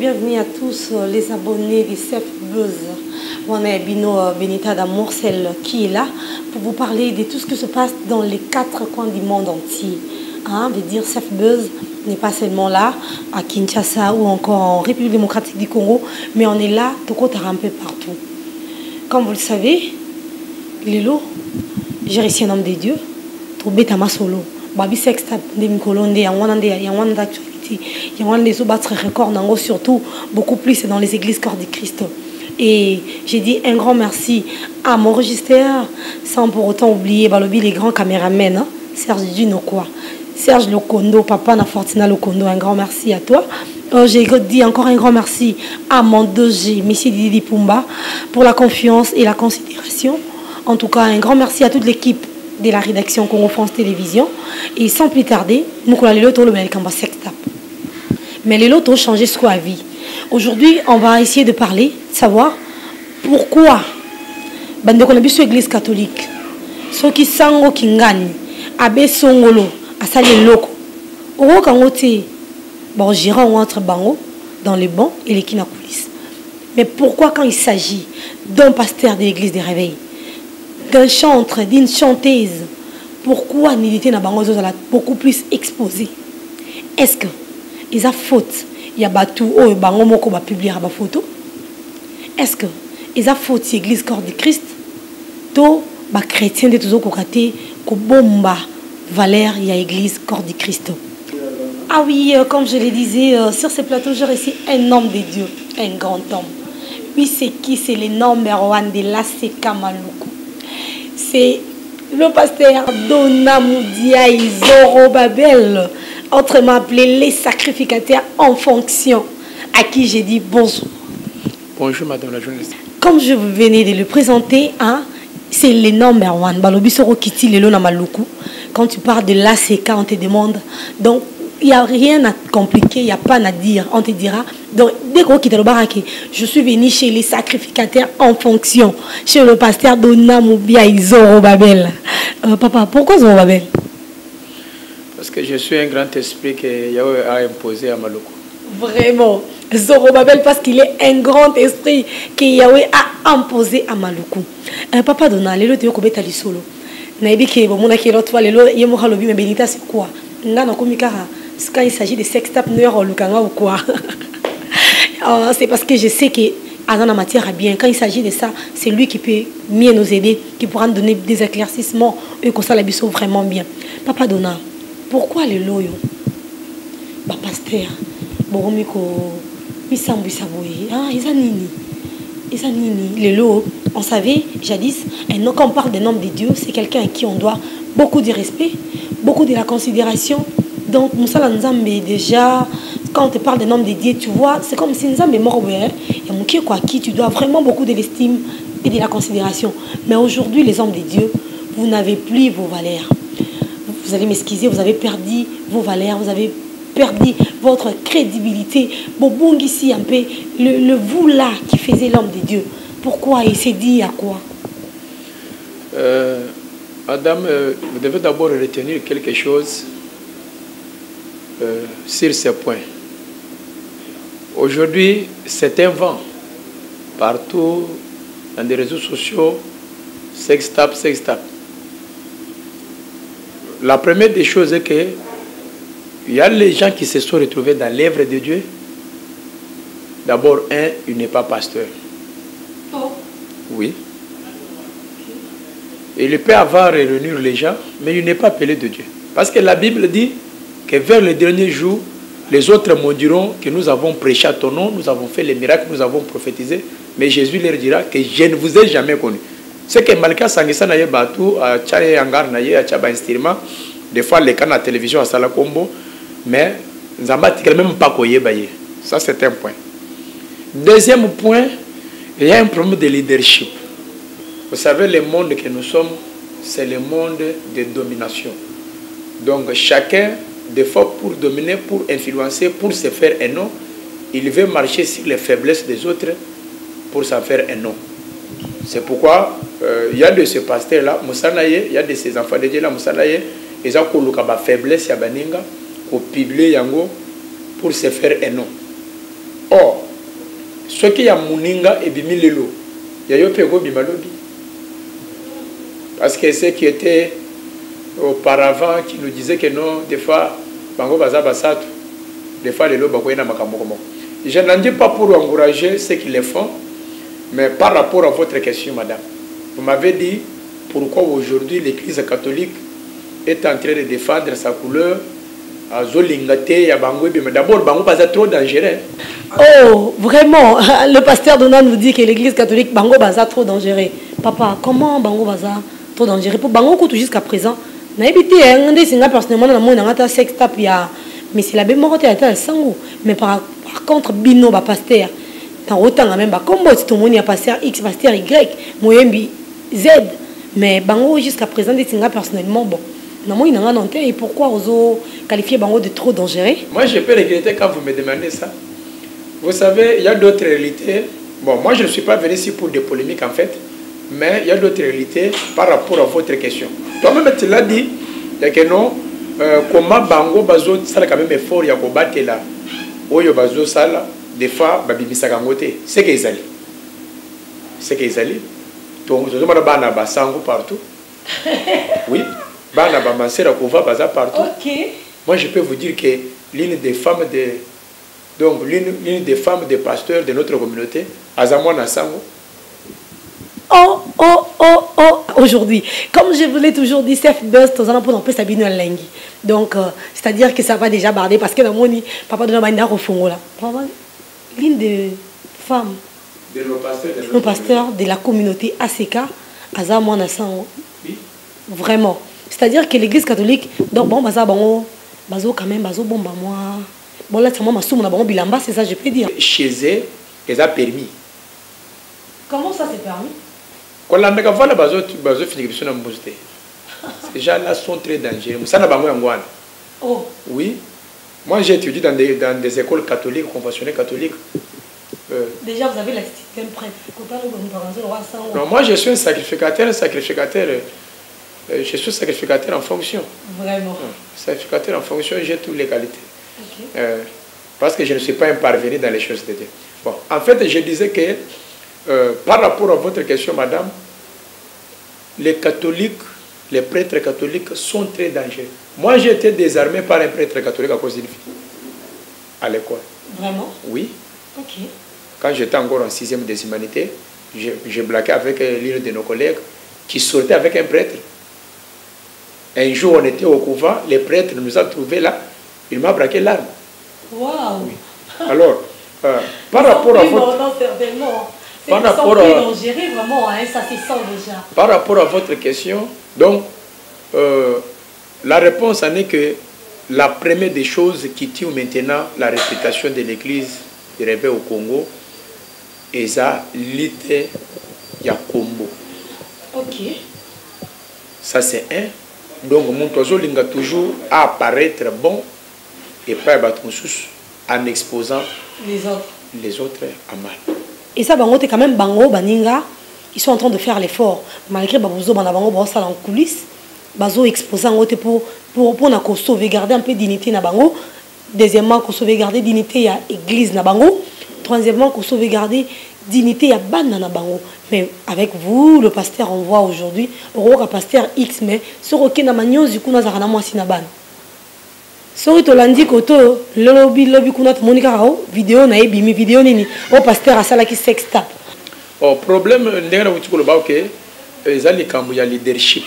bienvenue à tous les abonnés des Sef Buzz. On est Bino Benita d'Amour, celle qui est là pour vous parler de tout ce qui se passe dans les 4 coins du monde entier. Veut dire Sef Buzz n'est pas seulement là à Kinshasa ou encore en République démocratique du Congo, mais on est là tout un peu partout. Comme vous le savez, Lelo, j'ai réussi un homme de Dieu, trouvé Tama Solo. Babi Sextap, des Mikolonde, il y a un d'actualité, il y a un des autres records, surtout beaucoup plus dans les églises corps du Christ. Et j'ai dit un grand merci à mon registre, sans pour autant oublier les grands caméramens, Serge Dunokwa, Serge Lokondo, papa na Fortina Lokondo, un grand merci à toi. J'ai dit encore un grand merci à mon 2G, M. Didi Pumba, pour la confiance et la considération. En tout cas, un grand merci à toute l'équipe de la rédaction Congo France Télévision. Et sans plus tarder, nous allons le Sextap. Mais les lots ont changé ce à vie. Aujourd'hui, on va essayer de parler, de savoir pourquoi on a vu sur l'église catholique. Ceux qui sont qui gagnent, abbé Songolo, à saler loko. Au Kangote, bon, j'irai entre bango dans les bancs et les kinakoulis. Mais pourquoi quand il s'agit d'un pasteur de l'église des réveils, d'un chanteur, d'une chanteuse, pourquoi Nidité na bango beaucoup plus exposé? Est-ce que ils ont faute? Il y a batou oh bango moko ba publier ba photo. Est-ce que ils ont faute l'église corps du Christ? To ba chrétien de toujours kokaté ko bomba valeur il y a église corps du Christ. Ah oui, comme je le disais, sur ce plateau, j'ai reçu un homme de Dieu, un grand homme. Oui, c'est qui? C'est le numéro 1 de l'ACK Maluku. C'est le pasteur Donamoudia Zorobabel, autrement appelé les sacrificateurs en fonction, à qui j'ai dit bonjour. Bonjour madame la journaliste. Comme je venais de le présenter, c'est le numéro 1. Balobi Soro Kiti Lelo Namaluku. Quand tu parles de l'ACK, on te demande. Donc, il n'y a rien à compliquer, il n'y a pas à dire. On te dira. Donc, dès qu'on quitte le baraque, je suis venu chez les sacrificateurs en fonction. Chez le pasteur Donamoudia Zorobabel. Papa, pourquoi Zorobabel? Parce que je suis un grand esprit que Yahweh a imposé à Maluku. Vraiment. Zorobabel, parce qu'il est un grand esprit que Yahweh a imposé à Maluku. Papa Dona, le théo kobeta li solo. Naïbi ke bomona ke l'autre fois le yemoha lobi mais Benita c'est quoi? Ngana komikara. Quand il s'agit de sextap noir lukanga ou quoi? C'est parce que je sais que Azana matière à bien. Quand il s'agit de ça, c'est lui qui peut mieux nous aider, qui pourra nous donner des éclaircissements et que ça la biso vraiment bien. Papa Dona, pourquoi le loyo? Bah pasteur, boromiko, misambu saboye. Ils ont nini. Le lot, on savait jadis, quand on parle des noms de Dieu, c'est quelqu'un à qui on doit beaucoup de respect, beaucoup de la considération. Donc, Moussala Nzambe, déjà, quand on te parle des noms de Dieu, tu vois, c'est comme si Nzambe est mort. Il y a Mouké quoi, qui tu dois vraiment beaucoup de l'estime et de la considération. Mais aujourd'hui, les hommes de Dieu, vous n'avez plus vos valeurs. Vous allez m'excuser, vous avez perdu vos valeurs, vous avez perdu votre crédibilité. Bobong ici un peu, le vous là qui faisait l'homme de Dieu. Pourquoi? Il s'est dit à quoi? Madame, vous devez d'abord retenir quelque chose sur ce point. Aujourd'hui, c'est un vent. Partout, dans des réseaux sociaux, sextap. La première des choses est que il y a les gens qui se sont retrouvés dans l'œuvre de Dieu. D'abord, il n'est pas pasteur. Oh. Oui. Il peut avoir réunir les gens, mais il n'est pas appelé de Dieu. Parce que la Bible dit que vers le dernier jour, les autres me diront que nous avons prêché à ton nom, nous avons fait les miracles, nous avons prophétisé, mais Jésus leur dira que je ne vous ai jamais connu. C'est que Malika Sangisa naye batu, à Tchaye Angar naye, à Tchaba instrument, des fois les canaux à la télévision à Salakombo, mais nous n'avons même pas koye baye. Ça c'est un point. Deuxième point, il y a un problème de leadership. Vous savez, le monde que nous sommes, c'est le monde de domination. Donc chacun, des fois pour dominer, pour influencer, pour se faire un nom, il veut marcher sur les faiblesses des autres pour s'en faire un nom. C'est pourquoi il y a de ces pasteurs-là, il y a de ces enfants de Dieu-là, ils ont une faiblesse, pour publier yango, pour se faire un nom. Or, Ce qui y a Mouninga et Bimilelo, il y a Yopego Bimalobi. Parce que ceux qui étaient auparavant, qui nous disaient que non, des fois, Bango Baza Basato, des fois, les lots, je n'en dis pas pour encourager ceux qui le font, mais par rapport à votre question, madame, vous m'avez dit pourquoi aujourd'hui l'Église catholique est en train de défendre sa couleur à Zolingate, à Bango, mais d'abord, Bango Baza trop dangereux. Oh, vraiment, le pasteur Donald nous dit que l'Église catholique, Bango Baza trop dangereux. Papa, comment Bango Baza trop dangereux? Pour Bango, jusqu'à présent, n'a évité, personnellement, dans mon sex tap, mais c'est la même morte à la sango. Mais par contre, Bino, pasteur, dans autant même, comme si tout le monde a pasteur X, pasteur Y, Moyembi Z. Mais Bango, jusqu'à présent, personnellement, bon. Et pourquoi vous qualifiez Bango de trop dangereux? Moi, je peux regretter quand vous me demandez ça. Vous savez, il y a d'autres réalités. Bon, moi, je ne suis pas venu ici pour des polémiques, en fait. Mais il y a d'autres réalités par rapport à votre question. Toi-même, tu l'as dit, il y a que non. Comment Bango Bazo ça quand même effort ya ko batela oyo Bazo sala des fois babimisa kangote c'est qu'ils allaient donc je demande bana basango partout oui bana ba masera ko va baza partout. OK. Moi je peux vous dire que l'une des femmes des femmes des pasteurs de notre communauté azamona sango. Oh. Aujourd'hui, comme je vous l'ai toujours dit, Sef Buzz, tu as pour s'habiller en langue. Donc, c'est-à-dire que ça va déjà barder parce que dans mon papa de la manière au fond là. L'une des femmes, de nos pasteurs de la communauté ACK, Aza Mwana Sango. Vraiment. C'est-à-dire que l'église catholique, donc bon, Baza Bango, Bazo quand même, Bazo bon, bah moi. Bon, là, c'est moi, ma somme, on a bon bilamba, c'est ça, je peux dire. Chez eux, ils ont permis. Comment ça c'est permis? Quand on a fini, ces gens-là sont très dangereux. Oh. Oui. Moi, j'ai étudié dans des écoles catholiques, conventionnelles catholiques. Déjà, vous avez la système prête. Non, moi, je suis un sacrificateur. Je suis sacrificateur en fonction. Vraiment. Sacrificateur en fonction, j'ai toutes les qualités. Okay. Parce que je ne suis pas un parvenu dans les choses de Dieu. Bon, en fait, je disais que par rapport à votre question, madame, les catholiques, les prêtres catholiques sont très dangereux. Moi, j'ai été désarmé par un prêtre catholique à cause d'une fille. À l'école. Vraiment? Oui. Ok. Quand j'étais encore en 6e des humanités, j'ai blagué avec l'une de nos collègues qui sortait avec un prêtre. Un jour, on était au couvent, les prêtres nous ont trouvés là. Il m'a braqué l'arme. Waouh! Oui. Alors, par rapport à votre... Par rapport à... vraiment, hein, ça se sent déjà. Par rapport à votre question, donc, la réponse en est que la première des choses qui tue maintenant la réputation de l'église réveillée au Congo, est ça, l'ité Yakombo. Ok. Ça, c'est un. Donc, mon oiseau linga toujours à apparaître bon et pas abattre en exposant les autres à mal. Et ça, Bango, quand même Bango, Baninga, ils sont en train de faire l'effort. Malgré Babozo, Bango, ça en coulisses, Bazo exposant pour sauvegarder un peu de dignité na Bango. Deuxièmement, pour sauvegarder dignité à l'église na Bango. Troisièmement, pour sauvegarder dignité à Ban na Bango. Mais avec vous, le pasteur, on voit aujourd'hui, le pasteur X, mais sur aucun manion, du coup, nous avons moi sinaban. Sur le lundi, koto, le lobby kunat monika vidéo na ebimi vidéo nini au pasteur asala ki sexta. Oh problème ndengana utiko loba ke ezali kambu ya leadership.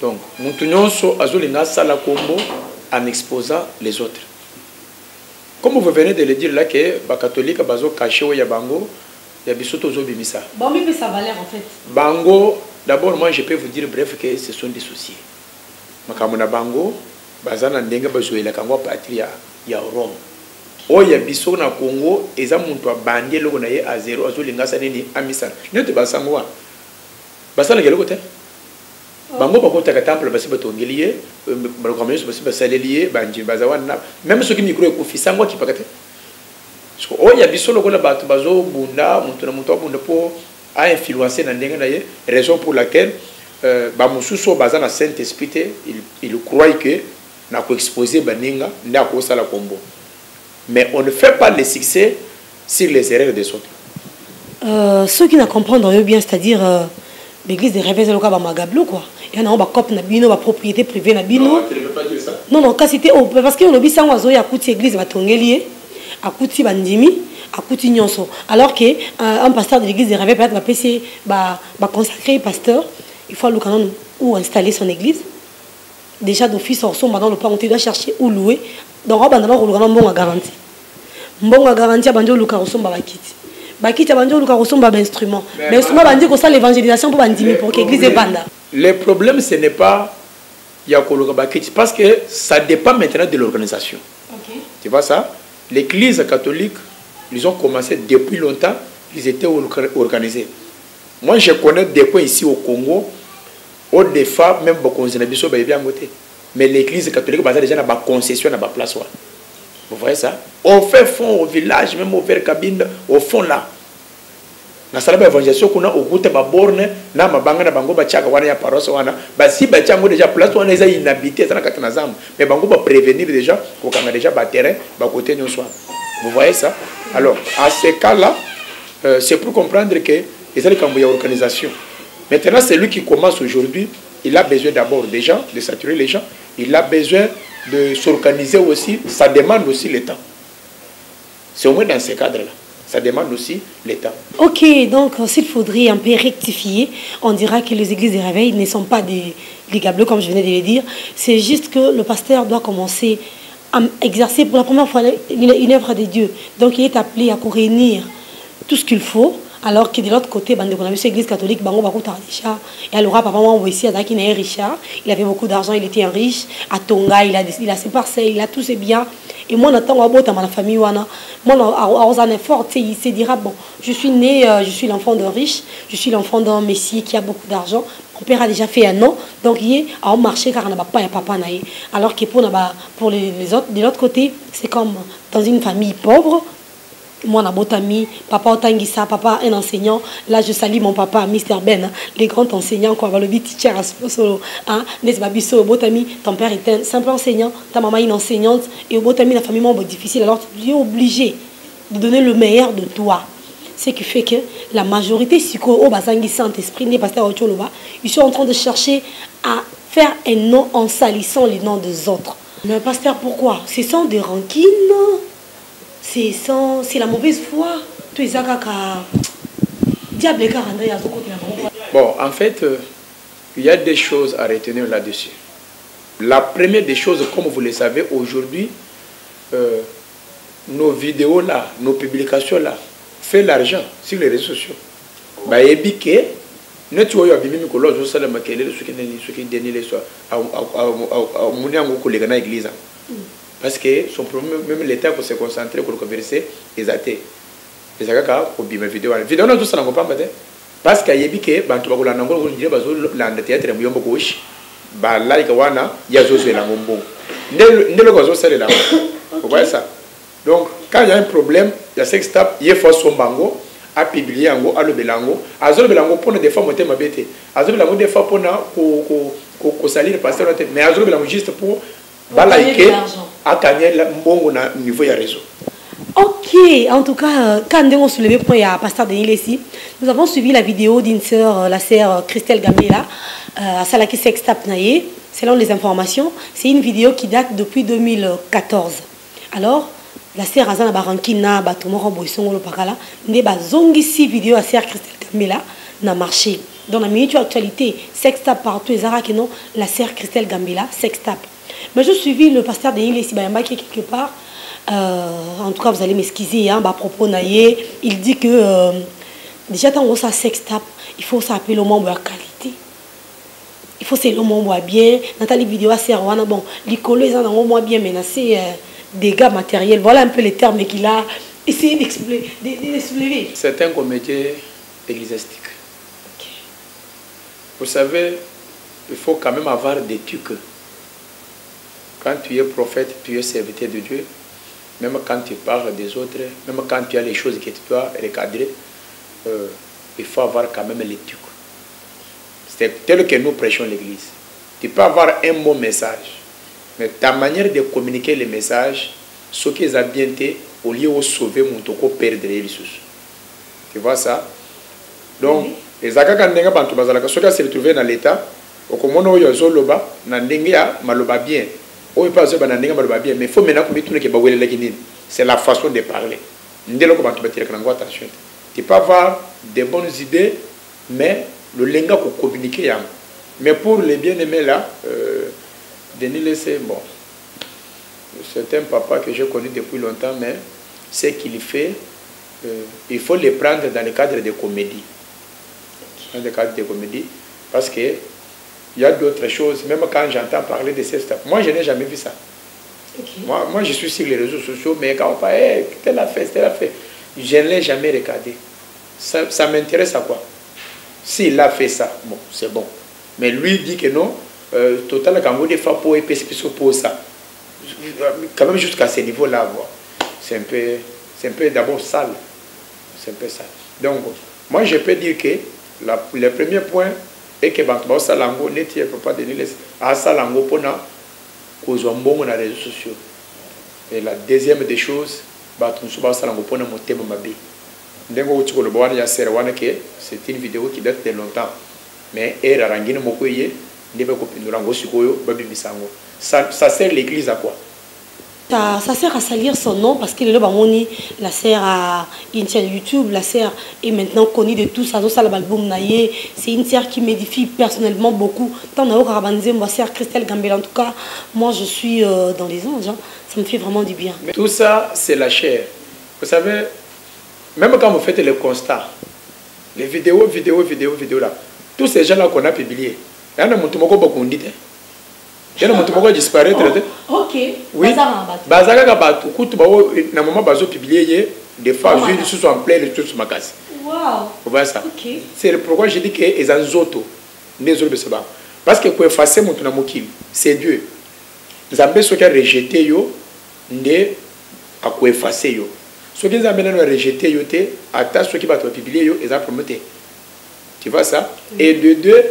Donc mutunyonso azolinga sala kombo en exposant les autres. Comme vous venez de le dire là que ba catholique bazo caché ya bango ya bisoto zo bimisa. Bon mais ça valeur en fait. Bango d'abord moi je peux vous dire bref que ce sont des soucis. Makamuna bango bazana ndenge bazoela kangwa patria ya Rome. Oya biso na Congo eza muntu abandie loko na ye a zero azolinga sa nini amisana. Nete basangwa. Basala keloko te. Bango bakota ka temple basi batongeliye bakomeye basi basaleliye banji bazawana même ceux qui micro ekufisa ngwa kipakate. Parce que oya biso loko na bato bazo bunda muntu na muntu abunda po a influencer na ndenge na ye raison pour laquelle ba mususo bazana Saint-Esprit il croit que na ko exposer baninga nda ko sala kombo. Mais on ne fait pas le succès sur les erreurs des autres. Ceux qui ne comprennent bien, c'est-à-dire l'église des réveils, c'est le cas de Magablo, quoi. Il y en a un cop nabino, ma propriété privée nabino. Non, tu ne veux pas dire ça. Non, non, quand c'était parce que on a vu ça, on a vu à côté l'église, à Tongelier, à côté Bandimi, à côté Nyonso. Alors que un pasteur de l'église des réveils peut-être va passer, va consacrer pasteur, il faut aller au canon où installer son église. Déjà d'office, on sombre dans le plan, on doit chercher où louer. Donc on va dans le canon bon à garantie. Bon à garantie, banjo le canon sombre va quitter. Bakita banjo le canon sombre va instrument. Mais instrument va dire que ça l'évangélisation pour Bandimi pour que l'église est banda. Le problème, ce n'est pas Yakolo Bakiti, parce que ça dépend maintenant de l'organisation. Okay. Tu vois ça? L'église catholique, ils ont commencé depuis longtemps, ils étaient organisés. Moi, je connais des points ici au Congo, où des femmes, même beaucoup de gens, bien voté. Mais l'église catholique, déjà, dans la concession, dans la place. Vous voyez ça? On fait fond au village, même au Verkabine, au fond là. Na salaba évangélisation kuna okute ba borne na mabanga na bango ba chaka wana ya paroisse wana ba si ba chango déjà place wana eza inhabité ça na katana zambe mais bango ba prévenir déjà ko kanga déjà ba terrain ba côté nyonso. Vous voyez ça? Alors à ce cas là c'est pour comprendre que les kambo ya organisation. Maintenant celui qui commence aujourd'hui, il a besoin d'abord déjà de saturer les gens, il a besoin de s'organiser aussi, ça demande aussi le temps. C'est au moins dans ce cadre là. Ça demande aussi l'État. Ok, donc s'il faudrait un peu rectifier, on dira que les églises des réveils ne sont pas des gableux, comme je venais de le dire. C'est juste que le pasteur doit commencer à exercer pour la première fois une œuvre de Dieu. Donc il est appelé à réunir tout ce qu'il faut. Alors que de l'autre côté, on a vu l'église catholique, et alors papa aussi, Richard, il avait beaucoup d'argent, il était un riche, à Tonga, il a ses parcelles, il a tous ses biens. Et moi, dans ma famille, moi, en effort, il se dira, bon, je suis né, je suis l'enfant d'un riche, je suis l'enfant d'un messie qui a beaucoup d'argent. Mon père a déjà fait un an, donc il est à marché car on n'a pas un papa. Alors que pour les autres, de l'autre côté, c'est comme dans une famille pauvre. Moi, on a botami, papa Otangisa, papa un enseignant. Là, je salue mon papa, Mr. Ben, les grands enseignants, quoi, le teacher à solo. N'est-ce pas, Bisso, botami, ton père est un simple enseignant, ta maman est une enseignante, et au botami, la famille est difficile. Alors, tu es obligé de donner le meilleur de toi. Ce qui fait que la majorité, si au Bazangi Saint-Esprit, les pasteurs Ocholoba, ils sont en train de chercher à faire un nom en salissant les noms des autres. Mais pasteur, pourquoi? Ce sont des rancines. C'est la mauvaise foi. Bon, en fait, il y a des choses à retenir là-dessus. La première des choses, comme vous le savez, aujourd'hui, nos vidéos là, nos publications là, font l'argent sur les réseaux sociaux. Bah, et bien, nous tu as vu que l'autre jour, ça le maquillé, ce qui dénie les soirs, à l'église. Parce que son problème, même l'État pour se concentrer, pour converser, les athées. Les athées, pour bien vidéo. Vidéo, non, tout ça n'a pas de parce qu'il y a des gens qui ont dit que le théâtre est un peu gauche. Là, il y a des gens qui ont dit vous voyez ça? Donc, quand il y a un problème, il y a sex tap, il faut son bango, à publier en go, à le belango, à le belango pour des fois monter ma bête, à le belango des fois pour salir le pasteur, mais à le belango juste pour balaïker à gagner le bon niveau de réseau. Ok, en tout cas, quand on soulevait le point à Pasteur Denis ici, nous avons suivi la vidéo d'une sœur, la sœur Christelle Gambela, à Salaki Sextap Naye. Selon les informations, c'est une vidéo qui date depuis 2014. Alors, la sœur Azana Barankina, Batomoro Boisson, le Pakala, n'est pas zongi si vidéo à sœur Christelle Gambela n'a marché. Dans la minute actualité, Sextap partout, et Zara non, la sœur Christelle Gambela, Sextap. Mais je suivi le pasteur Denis ici, qui est quelque part. En tout cas, vous allez m'excuser, hein, à propos naïe, il dit que déjà quand on a sextape, il faut s'appeler le membre à qualité. Il faut c'est le membre bien. Nathalie vidéo à Serwana, bon, les collègues en ont moins bien menacé dégâts matériels. Voilà un peu les termes qu'il a essayé d'expliquer. C'est un comité ecclésiastique. Okay. Vous savez, il faut quand même avoir des trucs. Quand tu es prophète, tu es serviteur de Dieu. Même quand tu parles des autres, même quand tu as les choses que tu dois recadrer, il faut avoir quand même l'éthique. C'est tel que nous prêchons l'Église. Tu peux avoir un bon message, mais ta manière de communiquer les messages ce qui est bien été, au lieu de sauver mon toko perdre les ressources. Tu vois ça? Donc, les akaka n'enga bantu bazalaka, ce qui s'est retrouvé dans l'état, au comment on y a zoloba, n'enga maloba bien, on y passe dans n'enga maloba bien, mais il faut maintenant que tu ne que bawele la guinée. C'est la façon de parler. N'delo comment tu vas tirer quand attention. Tu peux avoir des bonnes idées, mais le lenga pour communiquer. Mais pour les bien-aimés là, Denis Lessé, bon, c'est un papa que j'ai connu depuis longtemps, mais ce qu'il fait, il faut les prendre dans le cadre de comédie. Dans le cadre de comédie, parce qu'il y a d'autres choses, même quand j'entends parler de ces stuff, moi je n'ai jamais vu ça. Okay. Moi je suis sur les réseaux sociaux, mais quand on parle, hey, tel a fait, je ne l'ai jamais regardé. Ça m'intéresse à quoi? S'il a fait ça, bon, c'est bon. Mais lui dit que non, total, quand vous défendez pour épaissir pour ça, quand même jusqu'à ce niveau-là, c'est un peu d'abord sale. C'est un peu sale. Donc, moi je peux dire que le premier point est que Bantuba Salango n'est pas de l'île à Salango pour cause un bon dans les réseaux sociaux. Et la deuxième des choses, Bantuba Salango pour mon thème mabi. C'est une vidéo qui date de longtemps. Mais ça sert l'église à quoi? Ça sert à salir son nom parce qu'il est là, la sert à une chaîne YouTube, la sert est maintenant connue de tous. C'est une sœur qui m'édifie personnellement beaucoup. Tant ma sœur Christelle Gambel, en tout cas, moi je suis dans les anges. Hein. Ça me fait vraiment du bien. Mais tout ça, c'est la chair. Vous savez, même quand vous faites le constat, les vidéos là, tous ces gens-là qu'on a publiés, il y en a beaucoup dit. Il y a des gens qui disparaissent. Ok. Oui. Bazaka Batou, na moment bazo publié des fois je suis en plein de tout ce magasin. Wow. Vous voyez ça? Okay. C'est pourquoi je dis que les anzoto, les autres se battent. Parce que pour effacer mon tunamokil, c'est Dieu. Zambé ceux qui ont rejeté yo, ne à quoi effacer yo. Ceux qui ont rejeté yo te, à ceux qui vont publier yo, ils ont promoté. Tu vois ça? Et de deux,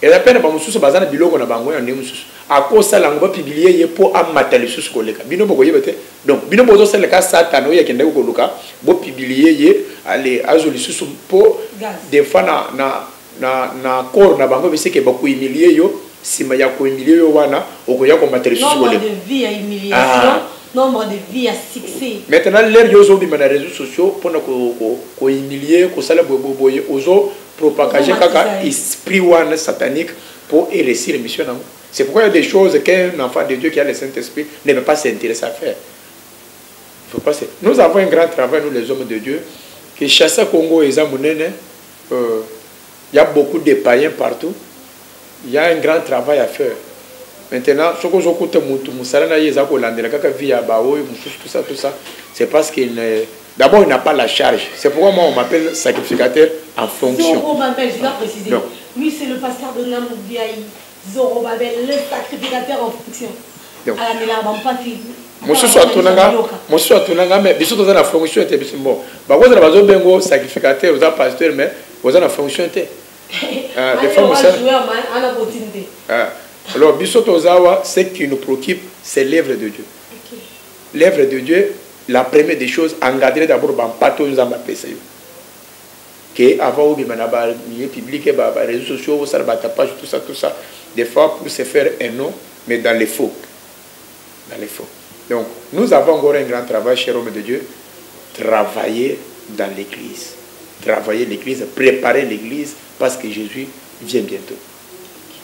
et la peine pas mon sous bazana biloko na bango ya ndemu sous. À cause ça l'ango publier pour amater les sous collègues. Bino boko yebete. Donc bino bozo c'est le cas Satan oya kende ko luka, bo publier aller azoli sous pour des fois na corps na bango bise ke bako humilier yo, sima ya ko humilier yo wana okoya ko mater les sous collègues. Nombre de vie à humiliation, nombre de vie à succès. Maintenant l'air yo zo bi na réseaux sociaux pour na ko humilier, ko sala boboye ozo propager kaka esprit wana satanique pour réussir l'émission. C'est pourquoi il y a des choses qu'un enfant de Dieu qui a le Saint-Esprit ne peut pas s'intéresser à faire. Faut pas. Nous avons un grand travail, nous les hommes de Dieu, que Chassa Congo et Zamounene, il y a beaucoup de païens partout. Il y a un grand travail à faire. Maintenant, ce que je écoute, tout ça, c'est parce qu'il d'abord, il n'a pas la charge. C'est pourquoi moi, on m'appelle sacrificateur en fonction. Je dois préciser. Lui, c'est le pasteur de Namoubiaï. Zorobabel, le sacrificateur en fonction. À la mélange, moi, je suis à mais bien sûr, dans la fonction, était bon. Bah, vous avez besoin de sacrificateur, vous avez pasteur, mais vous avez la fonction. Les femmes, alors, ce qui nous préoccupe, c'est l'œuvre de Dieu. L'œuvre de Dieu, la première des choses, engager d'abord dans pato nous avons appelé ça. Que avant ou bien milieu public, les réseaux sociaux, ça page, tout ça, des fois pour se faire un nom, mais dans les faux. Dans les faux. Donc, nous avons encore un grand travail, cher homme de Dieu, travailler dans l'église. Travailler l'église, préparer l'église, parce que Jésus vient bientôt.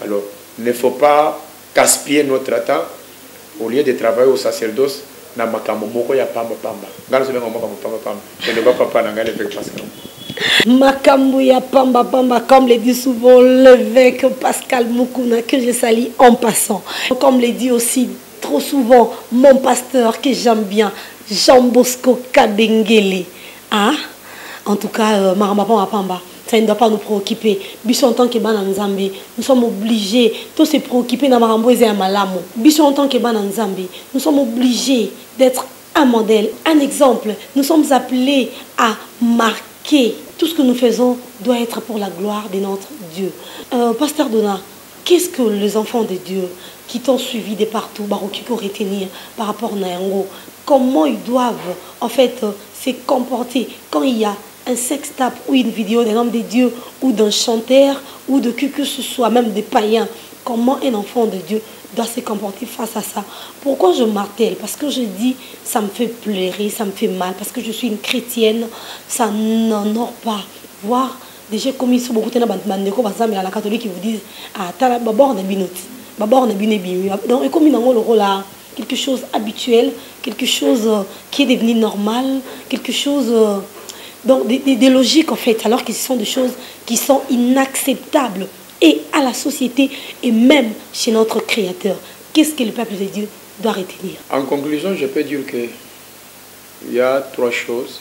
Alors, il ne faut pas gaspiller notre temps au lieu de travailler au sacerdoce. Makambu ya pamba pamba, comme le dit souvent l'évêque Pascal Mukuna, que je salue en passant. Comme le dit aussi trop souvent mon pasteur que j'aime bien, Jean Bosco Kabengele. Hein? En tout cas, Maramapamba Pamba, ça ne doit pas nous préoccuper. Bisson en tant que Bananzambi, nous sommes obligés de se préoccuper dans Maramboise et Malamo. Bisson en tant que Bananzambi, nous sommes obligés d'être un modèle, un exemple. Nous sommes appelés à marquer. Tout ce que nous faisons doit être pour la gloire de notre Dieu. Pasteur Donat, qu'est-ce que les enfants de Dieu qui t'ont suivi de partout, qui peuvent retenir par rapport à Nayango, comment ils doivent en fait se comporter quand il y a un sex tape ou une vidéo d'un homme de Dieu ou d'un chanteur ou de qui que ce soit, même des païens, comment un enfant de Dieu doit se comporter face à ça. Pourquoi je martèle? Parce que je dis, ça me fait pleurer, ça me fait mal, parce que je suis une chrétienne, ça n'honore pas. Voir déjà comme ils sont beaucoup de la catholique qui vous disent, ah, d'abord on a binoti, d'abord on a biné. Donc, et comme ils ont le rôle là, quelque chose habituel, quelque chose qui est devenu normal, quelque chose... donc des logiques en fait, alors que ce sont des choses qui sont inacceptables et à la société et même chez notre Créateur. Qu'est-ce que le peuple de Dieu doit retenir? En conclusion, je peux dire que il y a trois choses.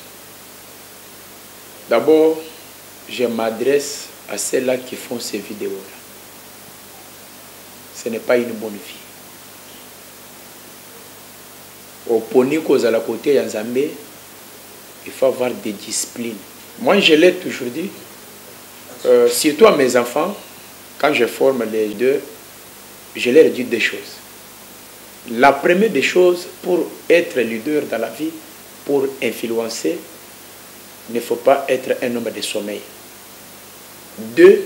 D'abord, je m'adresse à ceux-là qui font ces vidéos-là. Ce n'est pas une bonne vie. Au poni cause à la côté Yanzambe, il faut avoir des disciplines. Moi, je l'ai toujours dit, surtout à mes enfants, quand je forme les deux, je leur dis des choses. La première des choses, pour être leader dans la vie, pour influencer, il ne faut pas être un homme de sommeil. Deux,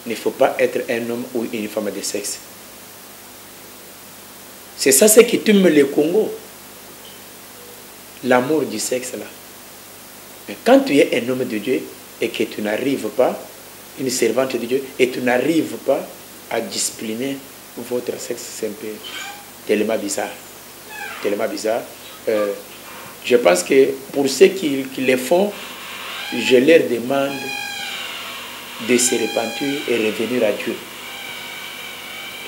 il ne faut pas être un homme ou une femme de sexe. C'est ça ce qui tue le Congo. L'amour du sexe là. Mais quand tu es un homme de Dieu et que tu n'arrives pas, une servante de Dieu, et tu n'arrives pas à discipliner votre sexe, c'est un peu tellement bizarre. Tellement bizarre. Je pense que pour ceux qui le font, je leur demande de se repentir et revenir à Dieu.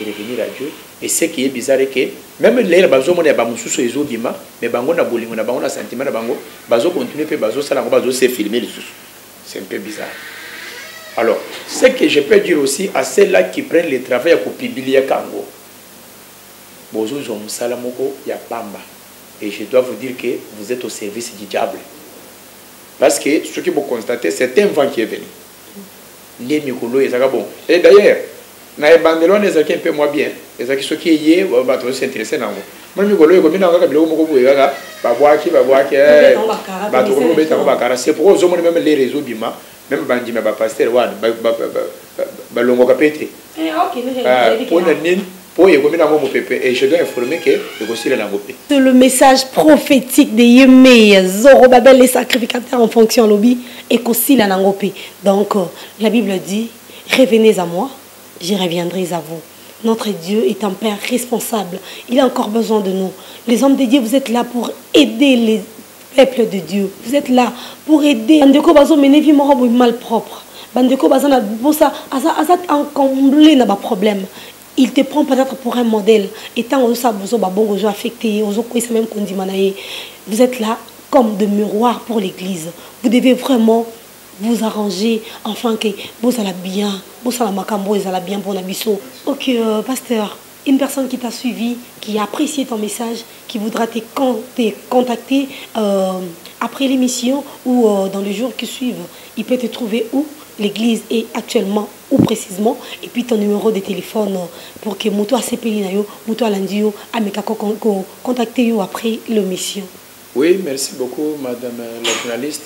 Et revenir à Dieu. Et ce qui est bizarre est que même les bazo mona ba mususu ezo bima mais bango na bolingo na bango na sentiment na bango bazo continuer pe bazo sala ngo bazo se filmer les sous. C'est un peu bizarre. Alors, ce que je peux dire aussi à ceux-là qui prennent le travail pour publier Kango. Bozo zom salamoko ya pamba. Et je dois vous dire que vous êtes au service du diable. Parce que ce que vous constatez, c'est un vent qui est venu. Les micros, ils sont bon. Et d'ailleurs, dans les banderoles, ils sont un peu moins bien. Ils sont ceux qui y sont intéressés. Moi, je suis comme c'est pour eux, même les réseaux Bima, même Bandima, Pasteur, Balongo Capete. Et je dois informer que c'est le message prophétique de Yémé, Zorobabel, les sacrificateurs en fonction lobby, et qu'aussi la Nangopé. Donc, la Bible dit, revenez à moi, je reviendrai à vous. Notre Dieu est un Père responsable. Il a encore besoin de nous. Les hommes de Dieu, vous êtes là pour aider les peuples de Dieu. Vous êtes là pour aider. Bandeko bazo menevi morobo malpropre. Bandeko bazo na bosa azat encomblé na ba problème. Il te prend peut-être pour un modèle. Et tant que ça vous a affecté, vous êtes là comme de miroir pour l'église. Vous devez vraiment vous arranger afin que vous allez bien, vous allez bien pour Nabiso. Ok, pasteur, une personne qui t'a suivi, qui a apprécié ton message, qui voudra te contacter après l'émission ou dans les jours qui suivent, il peut te trouver où? L'église est actuellement où précisément, et puis ton numéro de téléphone pour que Mouto Asepeli Nayo, Mouto Alandio, Amekako contacter après l'émission. Oui, merci beaucoup, madame la journaliste.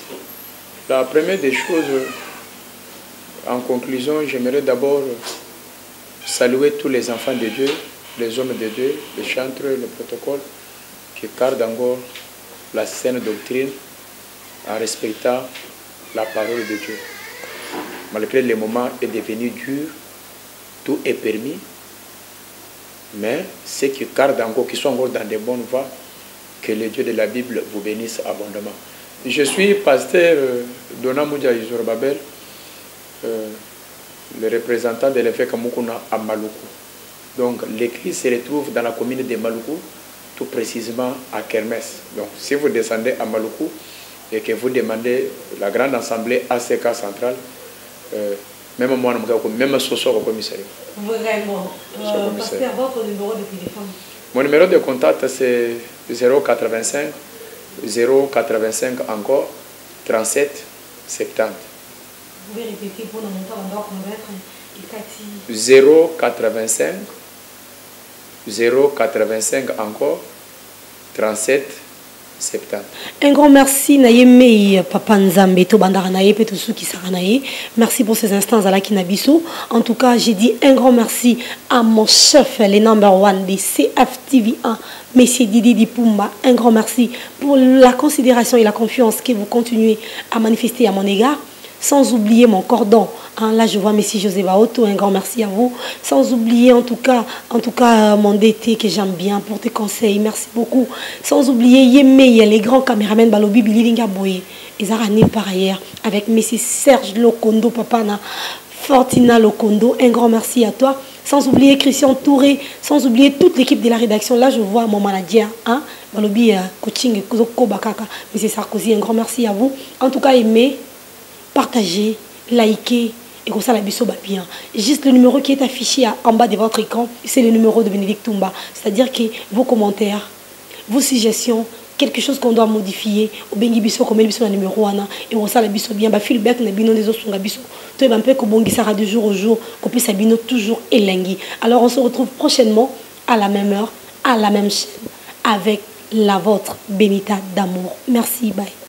La première des choses, en conclusion, j'aimerais d'abord saluer tous les enfants de Dieu, les hommes de Dieu, les chantres, le protocole, qui gardent encore la saine doctrine en respectant la parole de Dieu. Malgré le moment est devenu dur, tout est permis, mais ceux qui gardent encore, qui sont encore dans des bonnes voies, que le Dieu de la Bible vous bénisse abondamment. Je suis pasteur Donamoudia Zorobabel, le représentant de l'évêque Mukuna à Maluku. Donc l'église se retrouve dans la commune de Maluku, tout précisément à Kermès. Donc si vous descendez à Maluku et que vous demandez la grande assemblée ACK centrale, même moi, même Soso au commissariat. Vraiment. Pasteur, votre numéro de téléphone? Mon numéro de contact c'est 085 085 encore 37 70. Vous pouvez répéter pour nous convaincre 085 085 encore 37 70. Un grand merci Naïe Papa Nzambe to bandara naye pe tout ceux qui saranaye. Merci pour ces instants à la Kinabiso. En tout cas, j'ai dit un grand merci à mon chef, le number one des CFTV1, Monsieur Didi Dipumba. Un grand merci pour la considération et la confiance que vous continuez à manifester à mon égard. Sans oublier mon cordon. Hein, là, je vois Messie José Baoto, un grand merci à vous. Sans oublier, en tout cas mon DT que j'aime bien pour tes conseils. Merci beaucoup. Sans oublier Yemeye, les grands caméramans Balobi, Billy Lingaboye. Et Zarani par ailleurs, avec Messie Serge Lokondo, Papana, Fortina Lokondo. Un grand merci à toi. Sans oublier Christian Touré, sans oublier toute l'équipe de la rédaction. Là, je vois mon manager, hein, Balobi Coaching, Kozoko Bakaka, Monsieur Sarkozy. Un grand merci à vous. En tout cas, aimez. Partagez, likez et comme ça la biso va bien. Juste le numéro qui est affiché en bas de votre écran, c'est le numéro de Bénédicte Toumba. C'est-à-dire que vos commentaires, vos suggestions, quelque chose qu'on doit modifier, ou bien biso comme biso le numéro 1 et on ça la biso bien, ba feedback na bino des autres nga biso. Toi ben peu ko bongi sara de jour au jour, qu'on puisse abino toujours elengi. Alors on se retrouve prochainement à la même heure, à la même chaîne avec la vôtre Benita d'amour. Merci, bye.